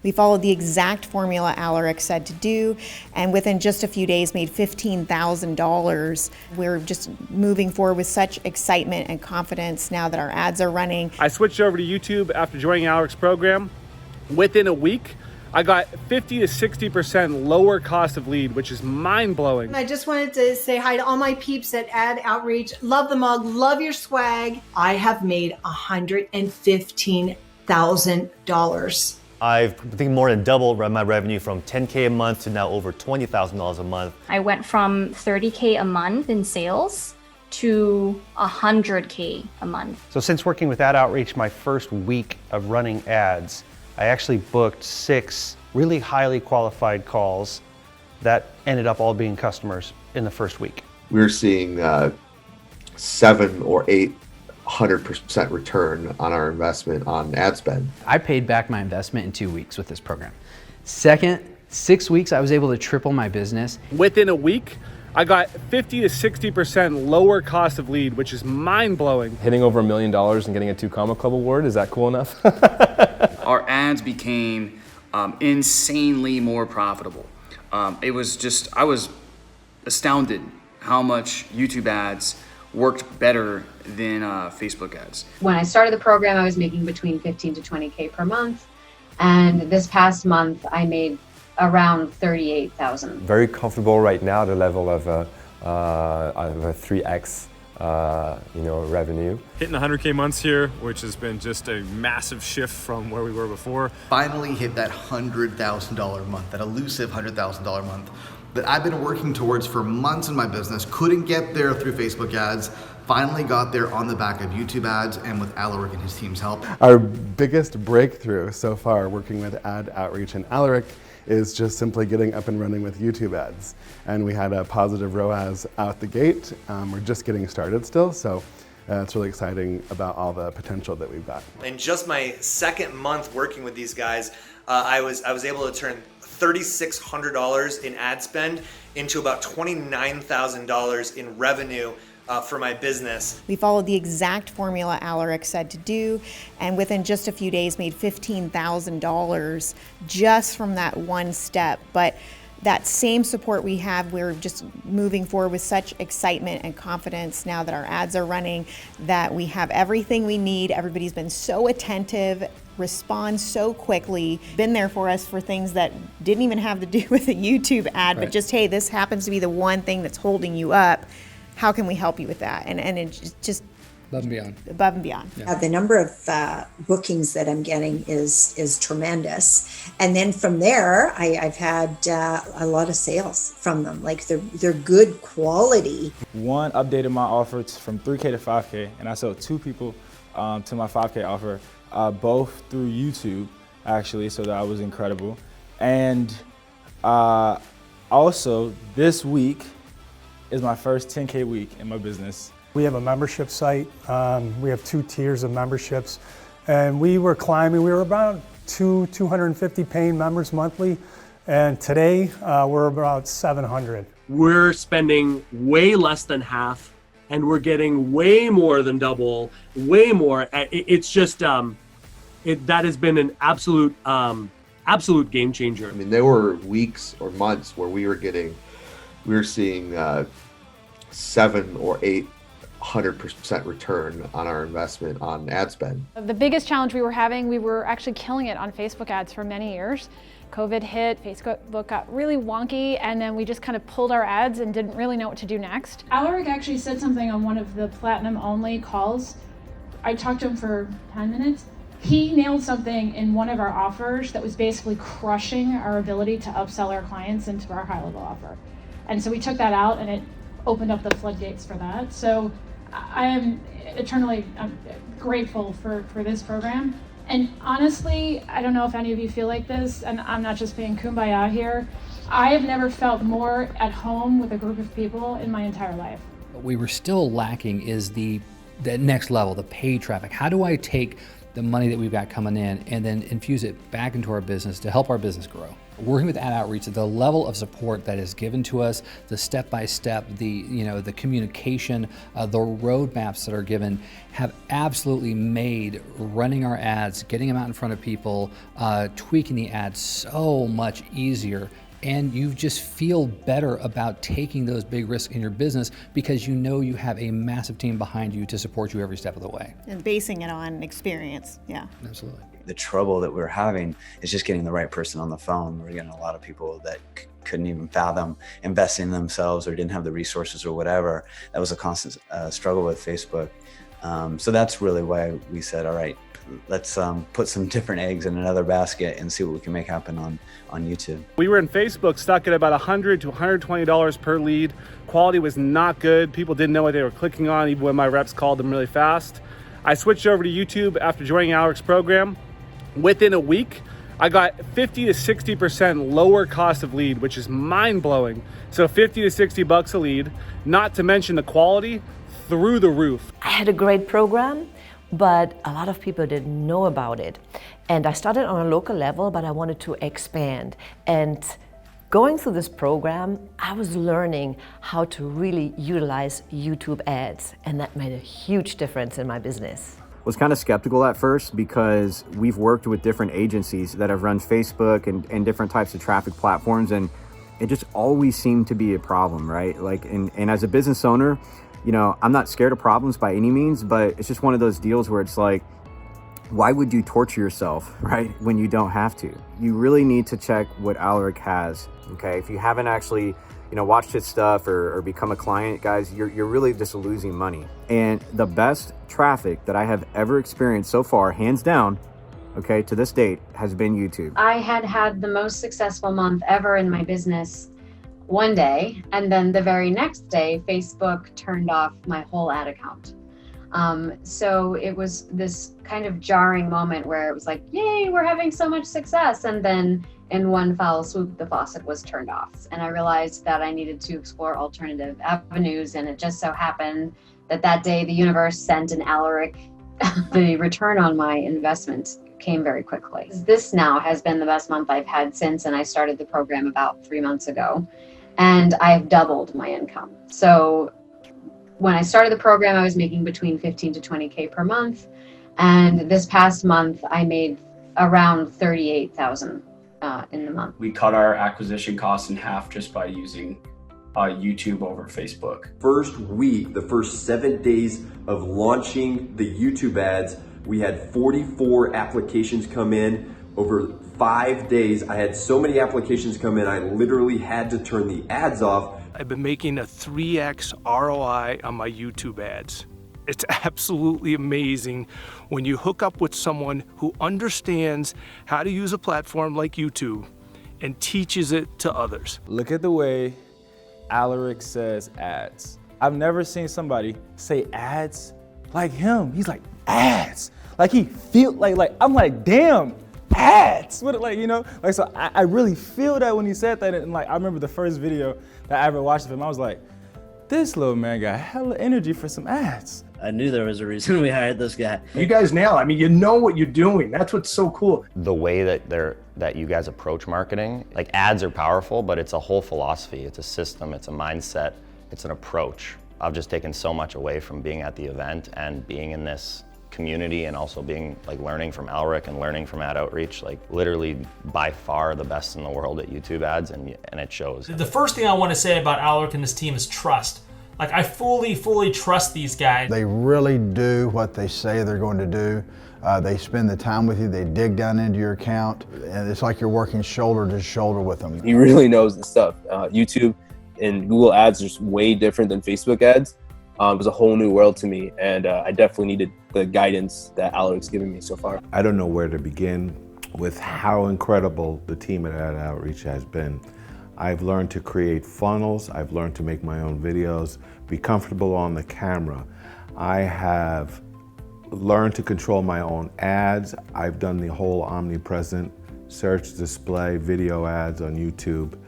We followed the exact formula Aleric said to do, and within just a few days made $15,000. We're just moving forward with such excitement and confidence now that our ads are running. I switched over to YouTube after joining Aleric's program. Within a week, I got 50 to 60% lower cost of lead, which is mind-blowing. I just wanted to say hi to all my peeps at AdOutreach. Love the mug, love your swag. I have made $115,000. I think more than doubled my revenue from $10K a month to now over $20,000 a month. I went from $30K a month in sales to $100K a month. So since working with AdOutreach my first week of running ads, I actually booked 6 really highly qualified calls that ended up all being customers in the first week. We're seeing 7 or 800% return on our investment on ad spend. I paid back my investment in 2 weeks with this program. Second, 6 weeks, I was able to triple my business. Within a week, I got 50 to 60% lower cost of lead, which is mind-blowing. Hitting over $1 million and getting a 2 Comma Club award, is that cool enough? Our ads became insanely more profitable. I was astounded how much YouTube ads worked better than Facebook ads. When I started the program, I was making between 15 to 20K per month. And this past month, I made around 38,000. Very comfortable right now at the level of a 3x revenue. Hitting 100K months here, which has been just a massive shift from where we were before. Finally hit that $100,000 month, that elusive $100,000 month that I've been working towards for months in my business. Couldn't get there through Facebook ads. Finally got there on the back of YouTube ads and with Aleric and his team's help. Our biggest breakthrough so far working with AdOutreach and Aleric is just simply getting up and running with YouTube ads. And we had a positive ROAS out the gate. We're just getting started still, so it's really exciting about all the potential that we've got. In just my second month working with these guys, I was able to turn $3,600 in ad spend into about $29,000 in revenue for my business. We followed the exact formula Aleric said to do, and within just a few days made $15,000 just from that one step. But that same support we have, we're just moving forward with such excitement and confidence now that our ads are running, that we have everything we need. Everybody's been so attentive, responds so quickly, been there for us for things that didn't even have to do with a YouTube ad, but just, hey, this happens to be the one thing that's holding you up. How can we help you with that? And it's just Above and beyond. Above and beyond. Yeah. The number of bookings that I'm getting is tremendous. And then from there, I've had a lot of sales from them. Like they're good quality. One updated my offer from 3K to 5K, and I sold 2 people to my 5K offer, both through YouTube, actually, so that was incredible. And also, this week is my first 10K week in my business. We have a membership site. We have 2 tiers of memberships, and we were climbing. We were about 250 paying members monthly, and today we're about 700. We're spending way less than half, and we're getting way more than double, way more. It's just that has been an absolute game changer. I mean, there were weeks or months where we were seeing 7 or 800% return on our investment on ad spend. The biggest challenge we were having, we were actually killing it on Facebook ads for many years. COVID hit, Facebook got really wonky, and then we just kind of pulled our ads and didn't really know what to do next. Aleric actually said something on one of the platinum only calls. I talked to him for 10 minutes. He nailed something in one of our offers that was basically crushing our ability to upsell our clients into our high level offer. And so we took that out, and it opened up the floodgates for that. So I am eternally grateful for this program. And honestly, I don't know if any of you feel like this, and I'm not just being kumbaya here. I have never felt more at home with a group of people in my entire life. What we were still lacking is the next level, the paid traffic. How do I take the money that we've got coming in and then infuse it back into our business to help our business grow. Working with AdOutreach, the level of support that is given to us, the step-by-step, the communication, the roadmaps that are given have absolutely made running our ads, getting them out in front of people, tweaking the ads so much easier. And you just feel better about taking those big risks in your business because you know you have a massive team behind you to support you every step of the way. And basing it on experience, yeah. Absolutely. The trouble that we're having is just getting the right person on the phone. We're getting a lot of people that couldn't even fathom investing in themselves or didn't have the resources or whatever. That was a constant struggle with Facebook. So that's really why we said, all right, let's put some different eggs in another basket and see what we can make happen on YouTube. We were in Facebook stuck at about $100 to $120 per lead. Quality was not good. People didn't know what they were clicking on, even when my reps called them really fast. I switched over to YouTube after joining Aleric's program. Within a week, I got 50 to 60% lower cost of lead, which is mind-blowing. So 50 to 60 bucks a lead, not to mention the quality through the roof. I had a great program, but a lot of people didn't know about it. And I started on a local level, but I wanted to expand. And going through this program, I was learning how to really utilize YouTube ads, and that made a huge difference in my business. Was kind of skeptical at first because we've worked with different agencies that have run Facebook and different types of traffic platforms, and it just always seemed to be a problem, right? Like, and as a business owner, you know, I'm not scared of problems by any means, but it's just one of those deals where it's like, why would you torture yourself, right, when you don't have to? You really need to check what Aleric has, okay? If you haven't actually, you know, watched his stuff or become a client, guys, you're really just losing money. And the best traffic that I have ever experienced so far, hands down, okay, to this date, has been YouTube. I had the most successful month ever in my business one day, and then the very next day, Facebook turned off my whole ad account. So it was this kind of jarring moment where it was like, yay, we're having so much success. And then in one foul swoop, the faucet was turned off. And I realized that I needed to explore alternative avenues. And it just so happened that that day, the universe sent an Aleric. The return on my investment came very quickly. This now has been the best month I've had since, and I started the program about 3 months ago. And I've doubled my income. So when I started the program, I was making between 15 to 20K per month. And this past month, I made around 38,000 in the month. We cut our acquisition costs in half just by using YouTube over Facebook. First week, the first 7 days of launching the YouTube ads, we had 44 applications come in. Over 5 days, I had so many applications come in, I literally had to turn the ads off. I've been making a 3x ROI on my YouTube ads. It's absolutely amazing when you hook up with someone who understands how to use a platform like YouTube and teaches it to others. Look at the way Aleric says ads. I've never seen somebody say ads like him. He's like, ads. Like he feel like I'm like, damn, ads. What, like, you know, like, so I really feel that when he said that. And like, I remember the first video that I ever watched of him, I was like, this little man got hella energy for some ads. I knew there was a reason we hired this guy. You guys nail it. I mean, you know what you're doing. That's what's so cool. The way that you guys approach marketing, like ads are powerful, but it's a whole philosophy. It's a system, it's a mindset, it's an approach. I've just taken so much away from being at the event and being in this community and also being like learning from Aleric and learning from AdOutreach, like literally by far the best in the world at YouTube ads, and it shows. The first thing I want to say about Aleric and his team is trust. Like I fully trust these guys. They really do what they say they're going to do. They spend the time with you, they dig down into your account, and it's like you're working shoulder to shoulder with them. He really knows the stuff. YouTube and Google ads are just way different than Facebook ads. It was a whole new world to me, and I definitely needed the guidance that Aleric's given me so far. I don't know where to begin with how incredible the team at AdOutreach has been. I've learned to create funnels, I've learned to make my own videos, be comfortable on the camera. I have learned to control my own ads. I've done the whole omnipresent search, display, video ads on YouTube,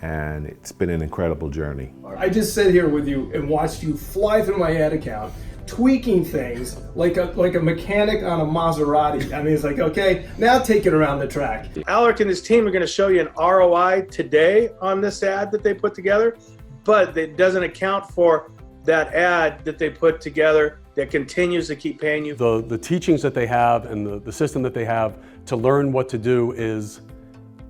and it's been an incredible journey. I just sat here with you and watched you fly through my ad account, tweaking things like a mechanic on a Maserati. I mean, it's like, okay, now take it around the track. Aleric and his team are going to show you an ROI today on this ad that they put together, but it doesn't account for that ad that they put together that continues to keep paying you. The teachings that they have and the system that they have to learn what to do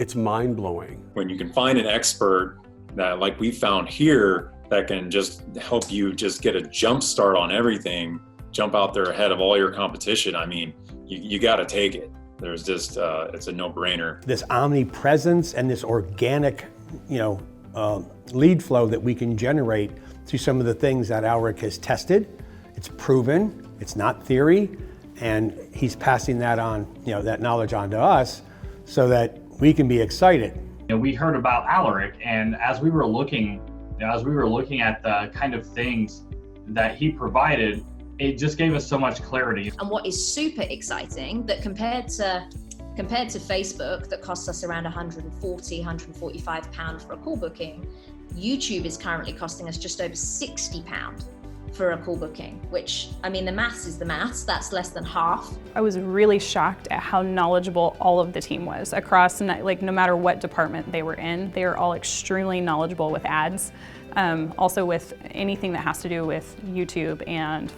it's mind-blowing. When you can find an expert that, like we found here, that can just help you just get a jump start on everything, jump out there ahead of all your competition, I mean, you got to take it. There's just, it's a no-brainer. This omnipresence and this organic, lead flow that we can generate through some of the things that Aleric has tested. It's proven, it's not theory, and he's passing that on, that knowledge on to us so that we can be excited. We heard about Aleric, and as we were looking at the kind of things that he provided, it just gave us so much clarity. And what is super exciting, that compared to Facebook, that costs us around £145 for a call booking, YouTube is currently costing us just over £60 for a call booking, which, I mean, the maths is the maths, that's less than half. I was really shocked at how knowledgeable all of the team was across, like, no matter what department they were in, they were all extremely knowledgeable with ads, also with anything that has to do with YouTube and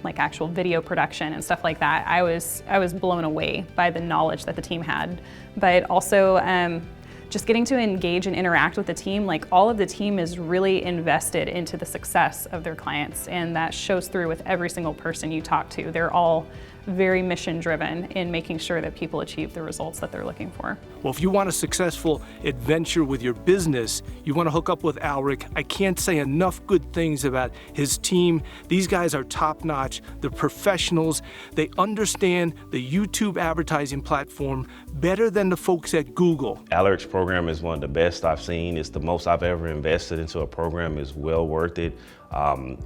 like actual video production and stuff like that. I was blown away by the knowledge that the team had, but also just getting to engage and interact with the team. Like, all of the team is really invested into the success of their clients, and that shows through with every single person you talk to. They're all very mission driven in making sure that people achieve the results that they're looking for. Well, if you want a successful adventure with your business, you want to hook up with Aleric. I can't say enough good things about his team. These guys are top notch. They're professionals. They understand the YouTube advertising platform better than the folks at Google. AdOutreach program is one of the best I've seen. It's the most I've ever invested into a program. It's well worth it.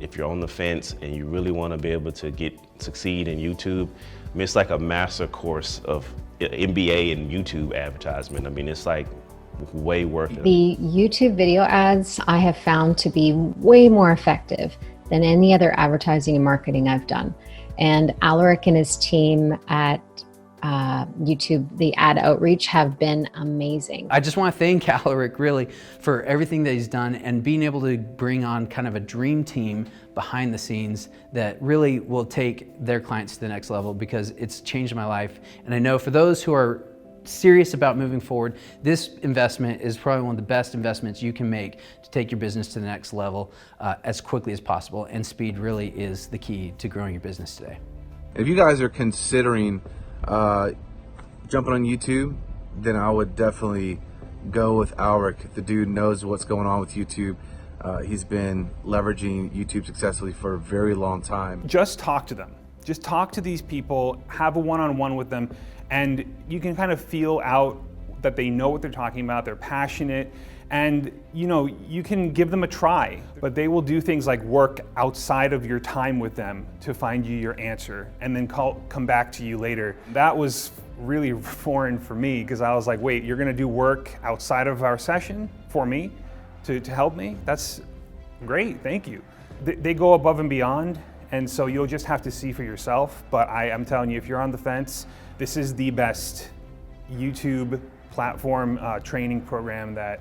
If you're on the fence and you really want to be able to succeed in YouTube, I mean, it's like a master course of MBA in YouTube advertisement. I mean, it's like way worth it. The YouTube video ads I have found to be way more effective than any other advertising and marketing I've done. And Aleric and his team at YouTube, the AdOutreach, have been amazing. I just want to thank Aleric really for everything that he's done and being able to bring on kind of a dream team behind the scenes that really will take their clients to the next level, because it's changed my life. And I know for those who are serious about moving forward, this investment is probably one of the best investments you can make to take your business to the next level as quickly as possible. And speed really is the key to growing your business today. If you guys are considering jumping on YouTube, then I would definitely go with Aleric. The dude knows what's going on with YouTube. He's been leveraging YouTube successfully for a very long time. Just talk to them. Just talk to these people, have a one-on-one with them, and you can kind of feel out that they know what they're talking about, they're passionate, and you can give them a try, but they will do things like work outside of your time with them to find you your answer and then come back to you later. That was really foreign for me, because I was like, wait, you're gonna do work outside of our session for me to help me? That's great, thank you. They go above and beyond, and so you'll just have to see for yourself, but I'm telling you, if you're on the fence, this is the best YouTube platform training program that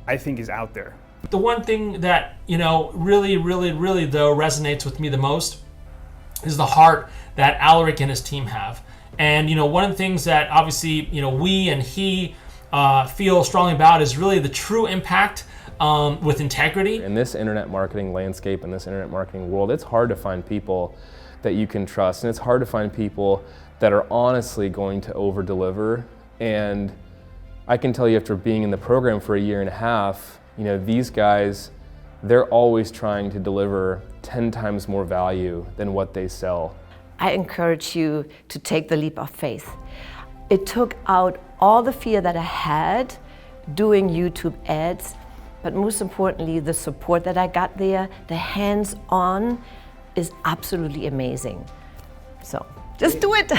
I think is out there. The one thing that, really though resonates with me the most is the heart that Aleric and his team have. And, one of the things that obviously, we and he feel strongly about is really the true impact with integrity. In this internet marketing landscape, in this internet marketing world, it's hard to find people that you can trust, and it's hard to find people that are honestly going to over-deliver. And I can tell you, after being in the program for 1.5 years, these guys, they're always trying to deliver 10 times more value than what they sell. I encourage you to take the leap of faith. It took out all the fear that I had doing YouTube ads, but most importantly, the support that I got there, the hands-on, is absolutely amazing. So just do it.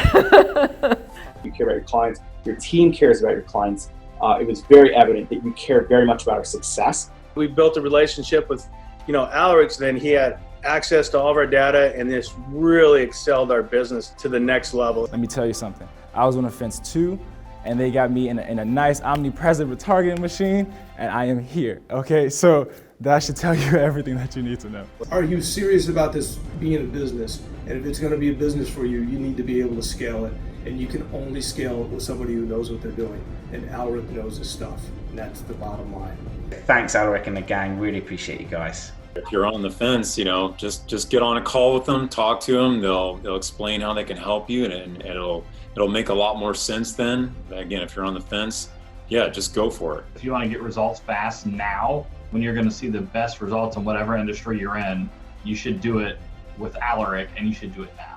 You care about your clients, your team cares about your clients. It was very evident that you care very much about our success. We built a relationship with, Aleric, then he had access to all of our data, and this really excelled our business to the next level. Let me tell you something. I was on the fence too, and they got me in a nice omnipresent retargeting machine, and I am here, okay? So that should tell you everything that you need to know. Are you serious about this being a business? And if it's going to be a business for you, you need to be able to scale it. And you can only scale it with somebody who knows what they're doing. And Aleric knows his stuff. And that's the bottom line. Thanks, Aleric and the gang. Really appreciate you guys. If you're on the fence, you know, just get on a call with them, talk to them. They'll explain how they can help you, and it'll make a lot more sense then. Again, if you're on the fence, yeah, just go for it. If you want to get results fast now, when you're going to see the best results in whatever industry you're in, you should do it with Aleric, and you should do it now.